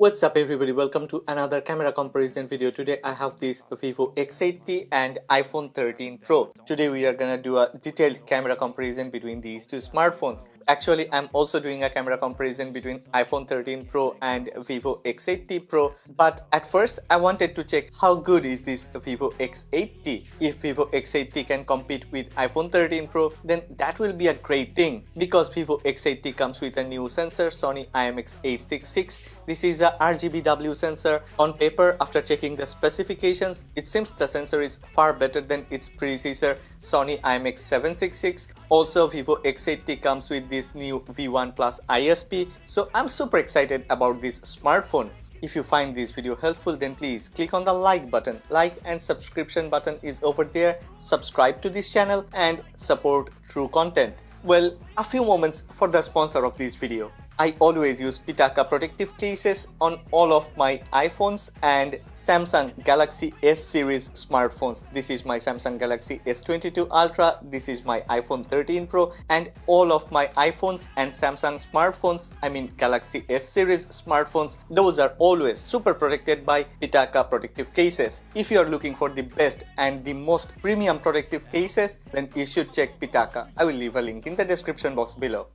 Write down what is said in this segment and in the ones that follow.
What's up everybody, welcome to another camera comparison video. Today I have this Vivo X80 and iPhone 13 Pro. Today we are gonna do a detailed camera comparison between these two smartphones. Actually, I'm also doing a camera comparison between iPhone 13 Pro and Vivo X80 Pro. But at first I wanted to check how good is this Vivo X80. If Vivo X80 can compete with iPhone 13 Pro, then that will be a great thing. Because Vivo X80 comes with a new sensor, Sony IMX866. This is a RGBW sensor. On paper, after checking the specifications, it seems the sensor is far better than its predecessor Sony IMX766. Also, Vivo X80 comes with this new V1 Plus ISP, so I'm super excited about this smartphone. If you find this video helpful, then please click on the like button. Like and subscription button is over there. Subscribe to this channel and support true content. Well, a few moments for the sponsor of this video. I always use Pitaka protective cases on all of my iPhones and Samsung Galaxy S series smartphones. This is my Samsung Galaxy S22 Ultra, this is my iPhone 13 Pro, and all of my iPhones and Samsung smartphones, I mean Galaxy S series smartphones, those are always super protected by Pitaka protective cases. If you are looking for the best and the most premium protective cases, then you should check Pitaka. I will leave a link in the description box below.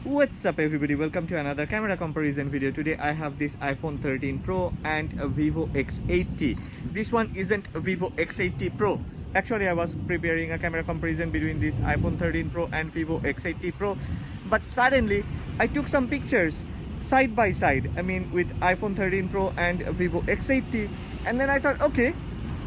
What's up everybody, welcome to another camera comparison video. Today I have this iPhone 13 Pro and a Vivo X80. This one isn't a Vivo X80 Pro. Actually, I was preparing a camera comparison between this iPhone 13 Pro and Vivo X80 Pro, but suddenly I took some pictures side by side, I mean with iPhone 13 Pro and Vivo X80, and then I thought, okay,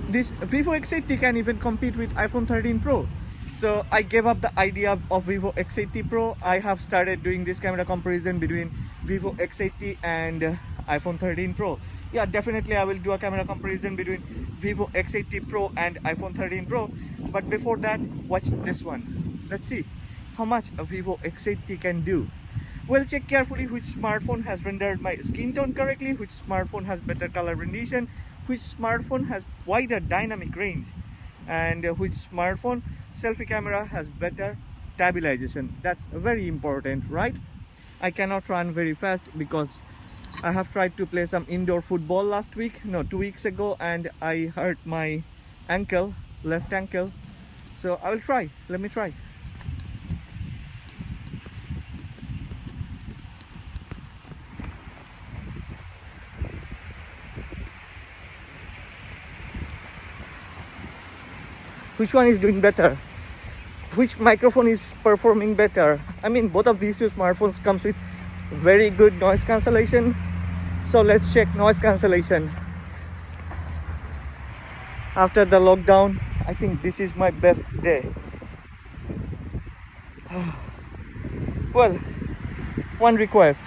this Vivo X80 can even compete with iPhone 13 Pro. So I gave up the idea of Vivo X80 Pro. I have started doing this camera comparison between Vivo X80 and iPhone 13 Pro. Yeah, definitely I will do a camera comparison between Vivo X80 Pro and iPhone 13 Pro. But before that, watch this one. Let's see how much a Vivo X80 can do. Well, check carefully which smartphone has rendered my skin tone correctly, which smartphone has better color rendition, which smartphone has wider dynamic range, and which smartphone selfie camera has better stabilization. That's very important, right? I cannot run very fast because I have tried to play some indoor football last week, no, 2 weeks ago, and I hurt my ankle, left ankle. So I will try. Let me try. Which one is doing better? Which microphone is performing better? I mean, both of these two smartphones comes with very good noise cancellation. So let's check noise cancellation. After the lockdown, I think this is my best day. Well, one request.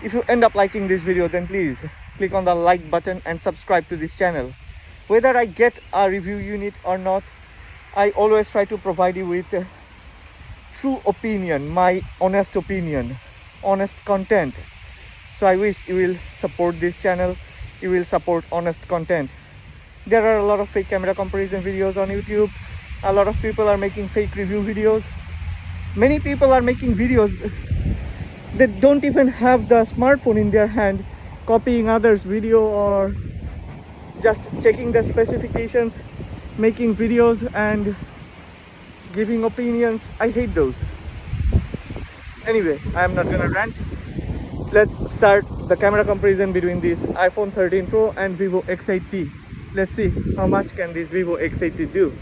If you end up liking this video, then please click on the like button and subscribe to this channel. Whether I get a review unit or not, I always try to provide you with true opinion, my honest opinion, honest content. So I wish you will support this channel, you will support honest content. There are a lot of fake camera comparison videos on YouTube. A lot of people are making fake review videos. Many people are making videos that don't even have the smartphone in their hand, copying others' video or just checking the specifications, making videos and giving opinions. I hate those. Anyway, I am not gonna rant. Let's start the camera comparison between this iPhone 13 Pro and Vivo X80. Let's see how much can this Vivo X80 do.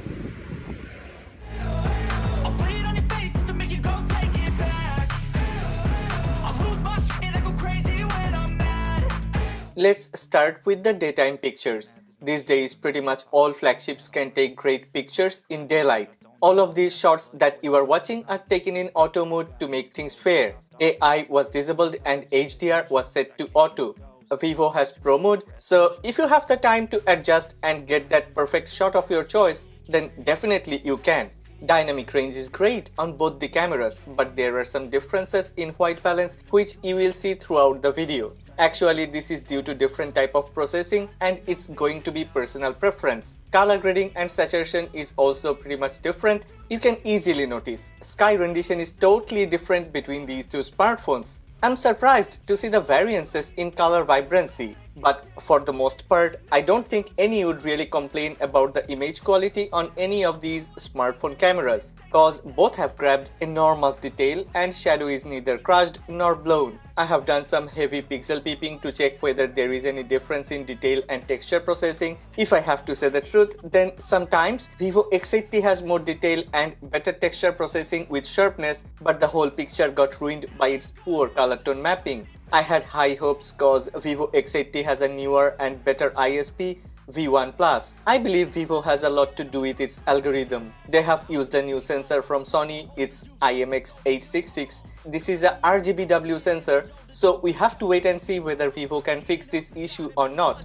Let's start with the daytime pictures. These days, pretty much all flagships can take great pictures in daylight. All of these shots that you are watching are taken in auto mode to make things fair. AI was disabled and HDR was set to auto. Vivo has Pro mode, so if you have the time to adjust and get that perfect shot of your choice, then definitely you can. Dynamic range is great on both the cameras, but there are some differences in white balance which you will see throughout the video. Actually, this is due to different type of processing and it's going to be personal preference. Color grading and saturation is also pretty much different. You can easily notice sky rendition is totally different between these two smartphones. I'm surprised to see the variances in color vibrancy. But for the most part, I don't think any would really complain about the image quality on any of these smartphone cameras, cause both have grabbed enormous detail and shadow is neither crushed nor blown. I have done some heavy pixel peeping to check whether there is any difference in detail and texture processing. If I have to say the truth, then sometimes Vivo X80 has more detail and better texture processing with sharpness, but the whole picture got ruined by its poor color tone mapping. I had high hopes cause Vivo X80 has a newer and better ISP, V1 Plus. I believe Vivo has a lot to do with its algorithm. They have used a new sensor from Sony, it's IMX866. This is a RGBW sensor, so we have to wait and see whether Vivo can fix this issue or not.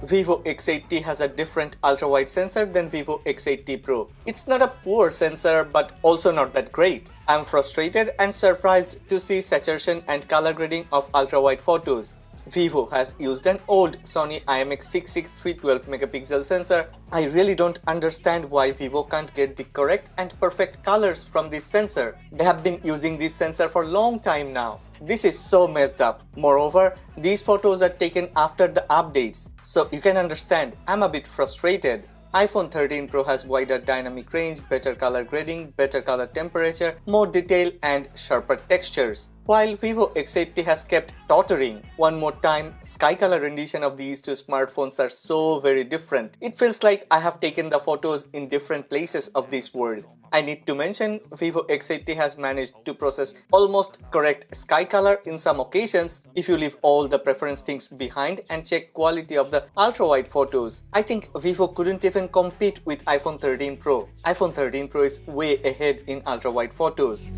Vivo X80 has a different ultra-wide sensor than Vivo X80 Pro. It's not a poor sensor but also not that great. I'm frustrated and surprised to see saturation and color grading of ultra-wide photos. Vivo has used an old Sony IMX663 12MP sensor. I really don't understand why Vivo can't get the correct and perfect colors from this sensor. They have been using this sensor for a long time now. This is so messed up. Moreover, these photos are taken after the updates, so you can understand I'm a bit frustrated. iPhone 13 Pro has wider dynamic range, better color grading, better color temperature, more detail and sharper textures, while Vivo X80 has kept tottering. One more time, sky color rendition of these two smartphones are so very different. It feels like I have taken the photos in different places of this world. I need to mention Vivo X80 has managed to process almost correct sky color in some occasions if you leave all the preference things behind and check quality of the ultra-wide photos. I think Vivo couldn't even compete with iPhone 13 Pro. iPhone 13 Pro is way ahead in ultra-wide photos.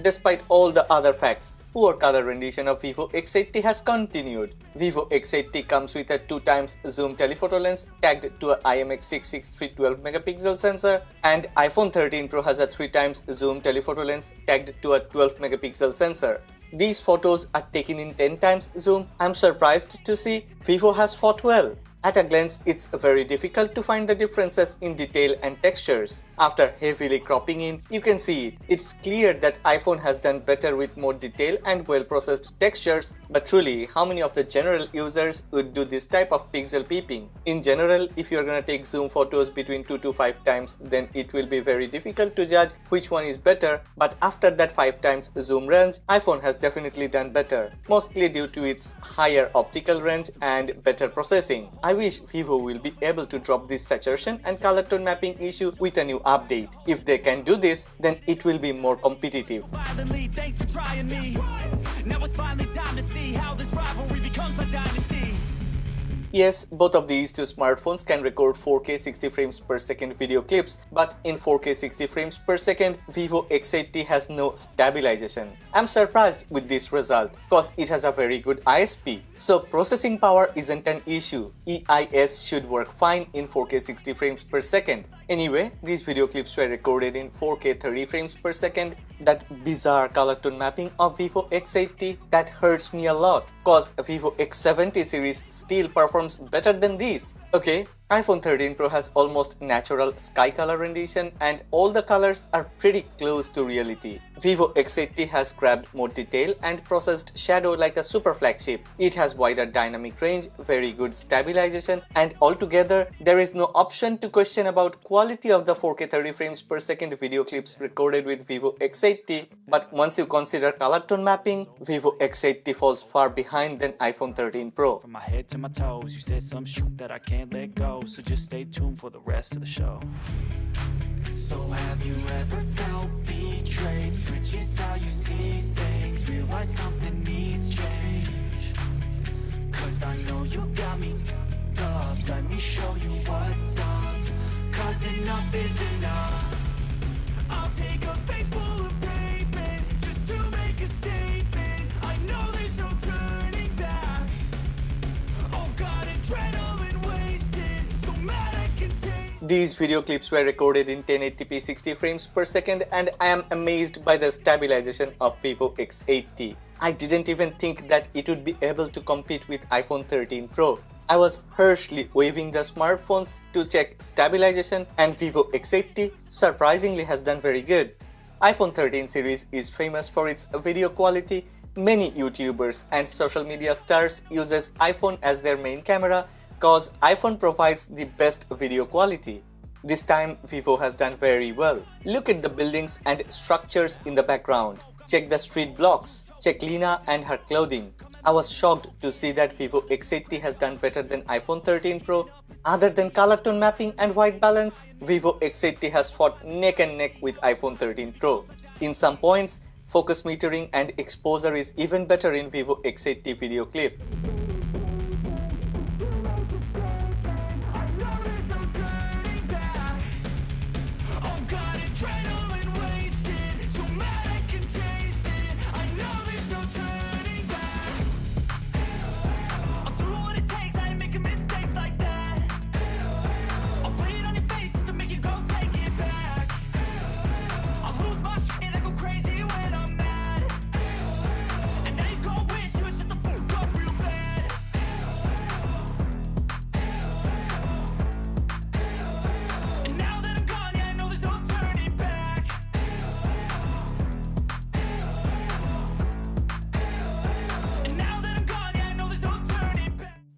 Despite all the other facts, poor color rendition of Vivo X80 has continued. Vivo X80 comes with a 2x zoom telephoto lens tagged to a IMX663 12MP sensor, and iPhone 13 Pro has a 3x zoom telephoto lens tagged to a 12MP sensor. These photos are taken in 10x zoom. I'm surprised to see Vivo has fought well. At a glance, it's very difficult to find the differences in detail and textures. After heavily cropping in, you can see it. It's clear that iPhone has done better with more detail and well-processed textures, but truly, how many of the general users would do this type of pixel peeping? In general, if you're gonna take zoom photos between 2 to 5 times, then it will be very difficult to judge which one is better, but after that 5x zoom range, iPhone has definitely done better, mostly due to its higher optical range and better processing. I wish Vivo will be able to drop this saturation and color tone mapping issue with a new update. If they can do this, then it will be more competitive. Yes, both of these two smartphones can record 4K 60 frames per second video clips, but in 4K 60 frames per second, Vivo X80 has no stabilization. I'm surprised with this result, cause it has a very good ISP. So processing power isn't an issue. EIS should work fine in 4K 60 frames per second. Anyway, these video clips were recorded in 4K 30 frames per second. That bizarre color tone mapping of Vivo X80, that hurts me a lot, cause Vivo X70 series still performs better than these. Okay, iPhone 13 Pro has almost natural sky color rendition and all the colors are pretty close to reality. Vivo X80 has grabbed more detail and processed shadow like a super flagship. It has wider dynamic range, very good stabilization, and altogether there is no option to question about quality of the 4K 30 frames per second video clips recorded with Vivo X80. But once you consider color tone mapping, Vivo X80 falls far behind than iPhone 13 Pro. From my head to my toes, you said some shit that I can't let go, so just stay tuned for the rest of the show. So have you ever felt betrayed? Switches how you see things, realize something needs change. Cause I know you got me up, let me show you what's up. Cause enough is enough. I'll take a face full of pavement just to make a statement. I know there's no turning back. Oh God, adrenaline wasted, so mad I can take. These video clips were recorded in 1080p 60 frames per second and I am amazed by the stabilization of Vivo X80. I didn't even think that it would be able to compete with iPhone 13 Pro. I was harshly waving the smartphones to check stabilization and Vivo X80 surprisingly has done very good. iPhone 13 series is famous for its video quality. Many YouTubers and social media stars uses iPhone as their main camera cause iPhone provides the best video quality. This time Vivo has done very well. Look at the buildings and structures in the background. Check the street blocks. Check Lina and her clothing. I was shocked to see that Vivo X80 has done better than iPhone 13 Pro. Other than color tone mapping and white balance, Vivo X80 has fought neck and neck with iPhone 13 Pro. In some points, focus metering and exposure is even better in Vivo X80 video clip.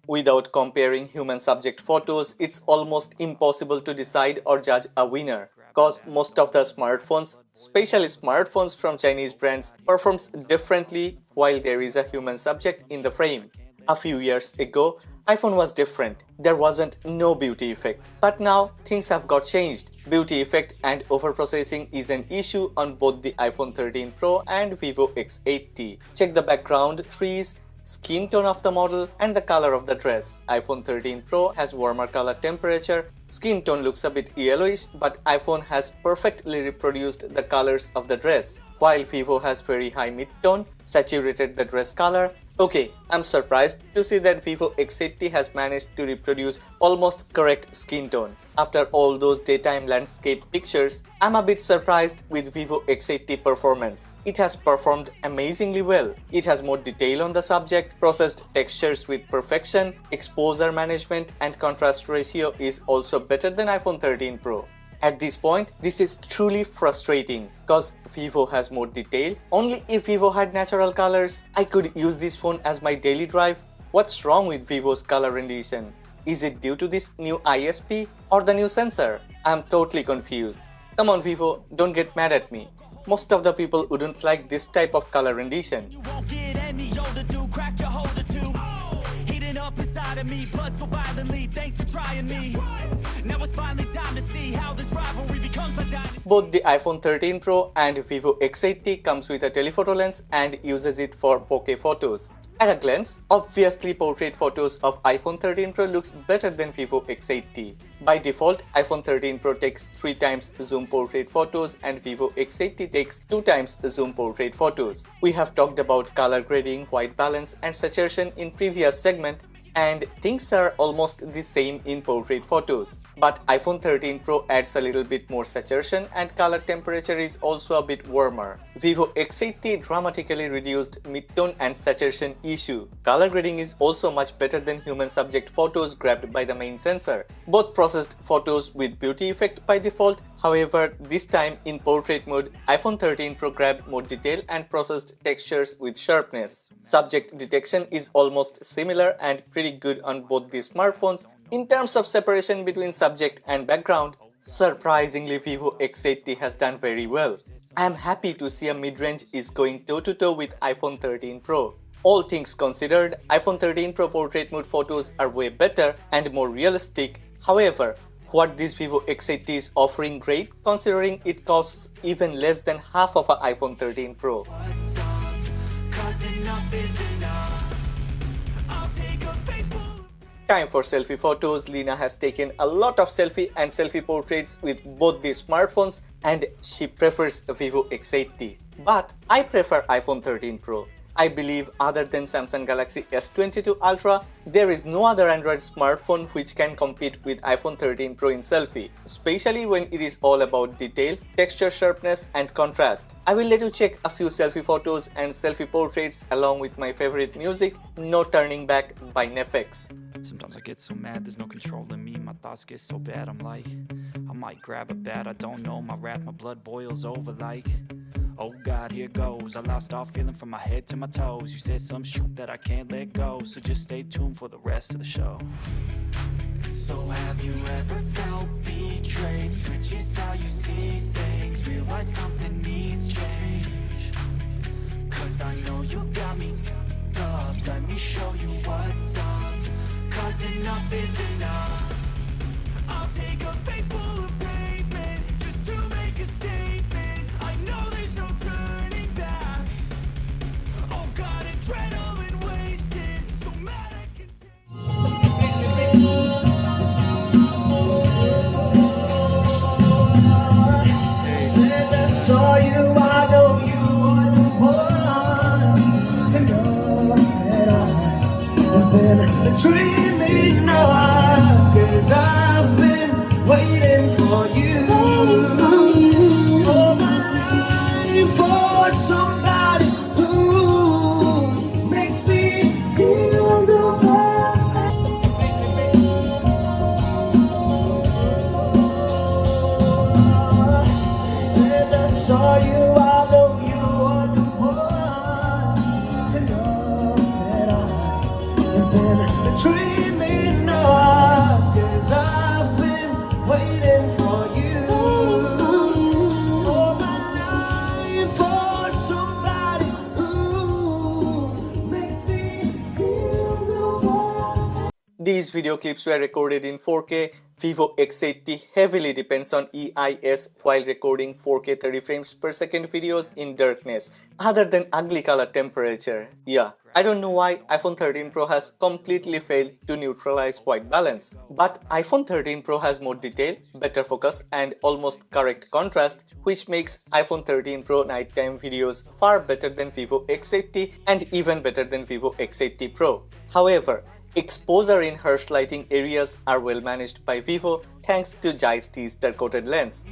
Without comparing human subject photos, it's almost impossible to decide or judge a winner. Cause most of the smartphones, especially smartphones from Chinese brands, performs differently while there is a human subject in the frame. A few years ago, iPhone was different. There wasn't no beauty effect. But now things have got changed. Beauty effect and overprocessing is an issue on both the iPhone 13 Pro and Vivo X80. Check the background trees, skin tone of the model and the color of the dress. iPhone 13 Pro has warmer color temperature. Skin tone looks a bit yellowish, but iPhone has perfectly reproduced the colors of the dress, while Vivo has very high mid-tone, saturated the dress color. Okay, I'm surprised to see that Vivo X80 has managed to reproduce almost correct skin tone. After all those daytime landscape pictures, I'm a bit surprised with Vivo X80 performance. It has performed amazingly well. It has more detail on the subject, processed textures with perfection, exposure management and contrast ratio is also better than iPhone 13 Pro. At this point, this is truly frustrating cause Vivo has more detail. Only if Vivo had natural colors, I could use this phone as my daily drive. What's wrong with Vivo's color rendition? Is it due to this new ISP or the new sensor? I'm totally confused. Come on Vivo, don't get mad at me. Most of the people wouldn't like this type of color rendition. You won't get any older, dude. Crack your holder too. Heating up inside of me, blood so violently. Thanks for trying me. Now it's finally time to see how this rivalry becomes a dynasty. Both the iPhone 13 Pro and Vivo X80 comes with a telephoto lens and uses it for bokeh photos. At a glance, obviously portrait photos of iPhone 13 Pro looks better than Vivo X80. By default, iPhone 13 Pro takes 3 times zoom portrait photos and Vivo X80 takes 2 times zoom portrait photos. We have talked about color grading, white balance and saturation in previous segment, and things are almost the same in portrait photos. But iPhone 13 Pro adds a little bit more saturation and color temperature is also a bit warmer. Vivo X80 dramatically reduced mid-tone and saturation issue. Color grading is also much better than human subject photos grabbed by the main sensor. Both processed photos with beauty effect by default. However, this time in portrait mode, iPhone 13 Pro grabbed more detail and processed textures with sharpness. Subject detection is almost similar and pretty good on both these smartphones. In terms of separation between subject and background, surprisingly Vivo X80 has done very well. I am happy to see a mid-range is going toe-to-toe with iPhone 13 Pro. All things considered, iPhone 13 Pro portrait mode photos are way better and more realistic. However, what this Vivo X80 is offering great considering it costs even less than half of an iPhone 13 Pro. What's up? 'Cause enough is enough. I'll take a Facebook. Time for selfie photos. Lina has taken a lot of selfie and selfie portraits with both these smartphones and she prefers Vivo X80. But I prefer iPhone 13 Pro. I believe other than Samsung Galaxy S22 Ultra, there is no other Android smartphone which can compete with iPhone 13 Pro in selfie, especially when it is all about detail, texture sharpness and contrast. I will let you check a few selfie photos and selfie portraits along with my favorite music, No Turning Back by Nefex. Sometimes I get so mad, there's no controlling me. My thoughts get so bad, I'm like, I might grab a bat, I don't know. My wrath, my blood boils over like, oh God, here goes. I lost all feeling from my head to my toes. You said some shit that I can't let go, so just stay tuned for the rest of the show. So have you ever felt betrayed? Switches how you see things, realize something needs change. Cause I know you got me up, let me show you what's up. Cause enough is enough. I'll take a face full of pavement just to make a statement. I know there's no turning back. Oh God, adrenaline wasted, so mad I can take. Saw you, I know you are the one. To know that I've been dreaming of, cause I've been waiting for you all my life, for somebody who makes me feel the and I saw you, I know you are the one. To know that I've been dreaming of, cause I've been waiting for you all my life, for somebody who makes me feel the way. These video clips were recorded in 4K. Vivo X80 heavily depends on EIS while recording 4K 30 frames per second videos in darkness, other than ugly color temperature. Yeah, I don't know why iPhone 13 Pro has completely failed to neutralize white balance. But iPhone 13 Pro has more detail, better focus and almost correct contrast, which makes iPhone 13 Pro nighttime videos far better than Vivo X80 and even better than Vivo X80 Pro. However, exposure in harsh lighting areas are well managed by Vivo thanks to J-Ste's coated lens.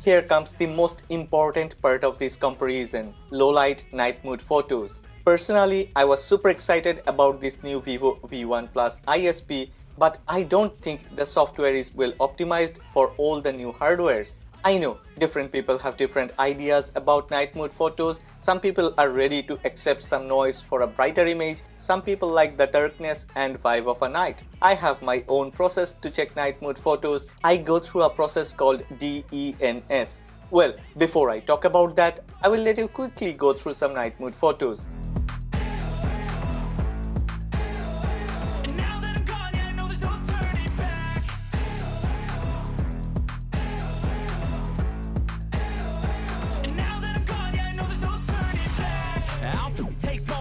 Here comes the most important part of this comparison: low light night mode photos. Personally, I was super excited about this new Vivo V1 Plus ISP, but I don't think the software is well optimized for all the new hardwares. I know different people have different ideas about night mode photos. Some people are ready to accept some noise for a brighter image. Some people like the darkness and vibe of a night. I have my own process to check night mode photos. I go through a process called DENS. Well, before I talk about that, I will let you quickly go through some night mode photos.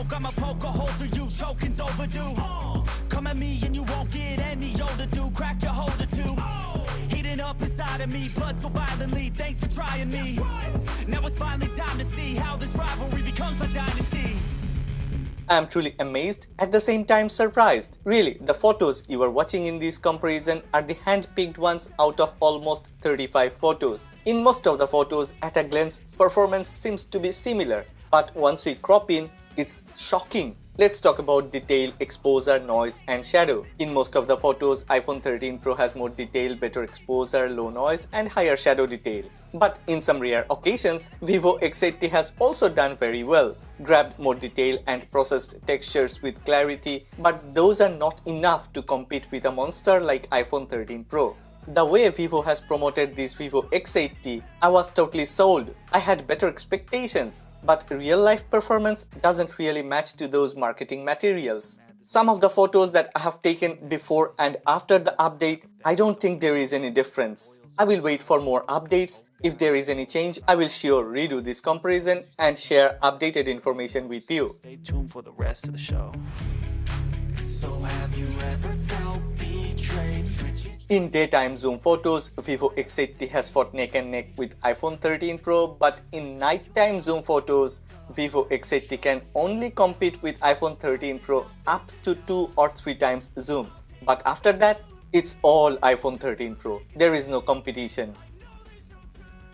I'ma poke a hole through you, choking's overdue. Come at me and you won't get any older, dude. Crack your holder too. Heating up inside of me, blood so violently. Thanks for trying me. Now it's finally time to see how this rivalry becomes a dynasty. I am truly amazed, at the same time surprised. Really, the photos you are watching in this comparison are the hand-picked ones out of almost 35 photos. In most of the photos, at a glance, performance seems to be similar. But once we crop in, it's shocking. Let's talk about detail, exposure, noise and shadow. In most of the photos, iPhone 13 Pro has more detail, better exposure, low noise and higher shadow detail. But in some rare occasions, Vivo X80 has also done very well, grabbed more detail and processed textures with clarity, but those are not enough to compete with a monster like iPhone 13 Pro. The way Vivo has promoted this Vivo X80, I was totally sold. I had better expectations, but real-life performance doesn't really match to those marketing materials. Some of the photos that I have taken before and after the update, I don't think there is any difference. I will wait for more updates. If there is any change, I will sure redo this comparison and share updated information with you. Stay tuned for the rest of the show. So have you ever felt betrayed? In daytime zoom photos, Vivo X80 has fought neck and neck with iPhone 13 Pro, but in nighttime zoom photos, Vivo X80 can only compete with iPhone 13 Pro up to 2 or 3 times zoom. But after that, it's all iPhone 13 Pro. There is no competition.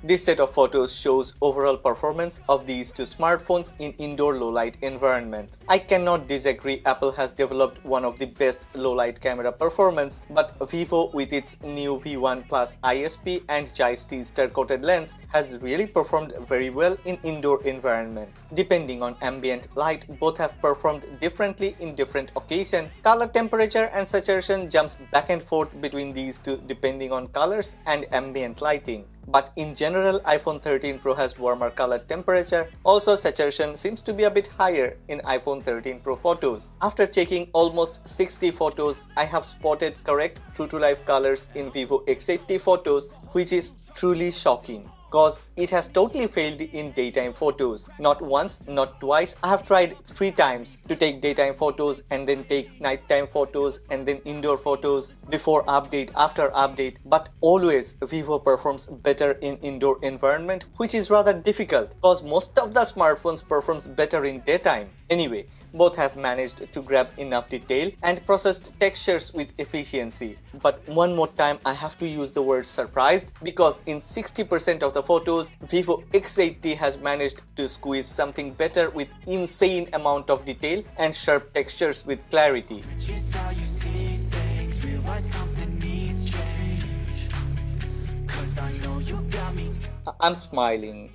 This set of photos shows overall performance of these two smartphones in indoor low-light environment. I cannot disagree, Apple has developed one of the best low-light camera performance, but Vivo with its new V1 Plus ISP and J-T star-coated lens has really performed very well in indoor environment. Depending on ambient light, both have performed differently in different occasions. Color temperature and saturation jumps back and forth between these two depending on colors and ambient lighting. But in general, iPhone 13 Pro has warmer color temperature. Also, saturation seems to be a bit higher in iPhone 13 Pro photos. After checking almost 60 photos, I have spotted correct true-to-life colors in Vivo X80 photos, which is truly shocking, cause it has totally failed in daytime photos. Not once, not twice. I have tried 3 times to take daytime photos and then take nighttime photos and then indoor photos, before update, after update, but always Vivo performs better in indoor environment, which is rather difficult cause most of the smartphones performs better in daytime. Anyway, both have managed to grab enough detail and processed textures with efficiency. But one more time I have to use the word surprised, because in 60% of the photos, Vivo X80 has managed to squeeze something better with insane amount of detail and sharp textures with clarity. Just how you see things, realize something needs change. 'Cause I know you got me. I'm smiling.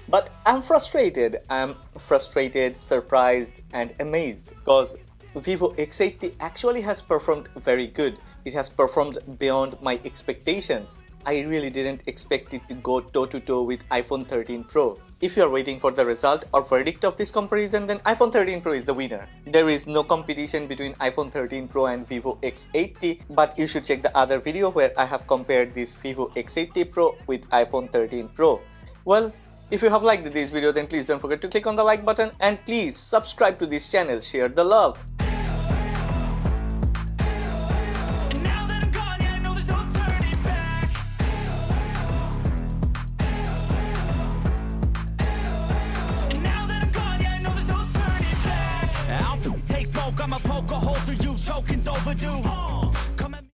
But I'm frustrated. I'm frustrated, surprised and amazed, because Vivo X80 actually has performed very good. It has performed beyond my expectations. I really didn't expect it to go toe-to-toe with iPhone 13 Pro. If you are waiting for the result or verdict of this comparison, then iPhone 13 Pro is the winner. There is no competition between iPhone 13 Pro and Vivo X80, but you should check the other video where I have compared this Vivo X80 Pro with iPhone 13 Pro. Well, if you have liked this video, then please don't forget to click on the like button and please subscribe to this channel. Share the love. And now that I'm gone, yeah, I know there's no turning back. And now that I'm gone, yeah, I know there's no turning back. I'll take smoke, I'ma poke a hole through you, choking's overdue.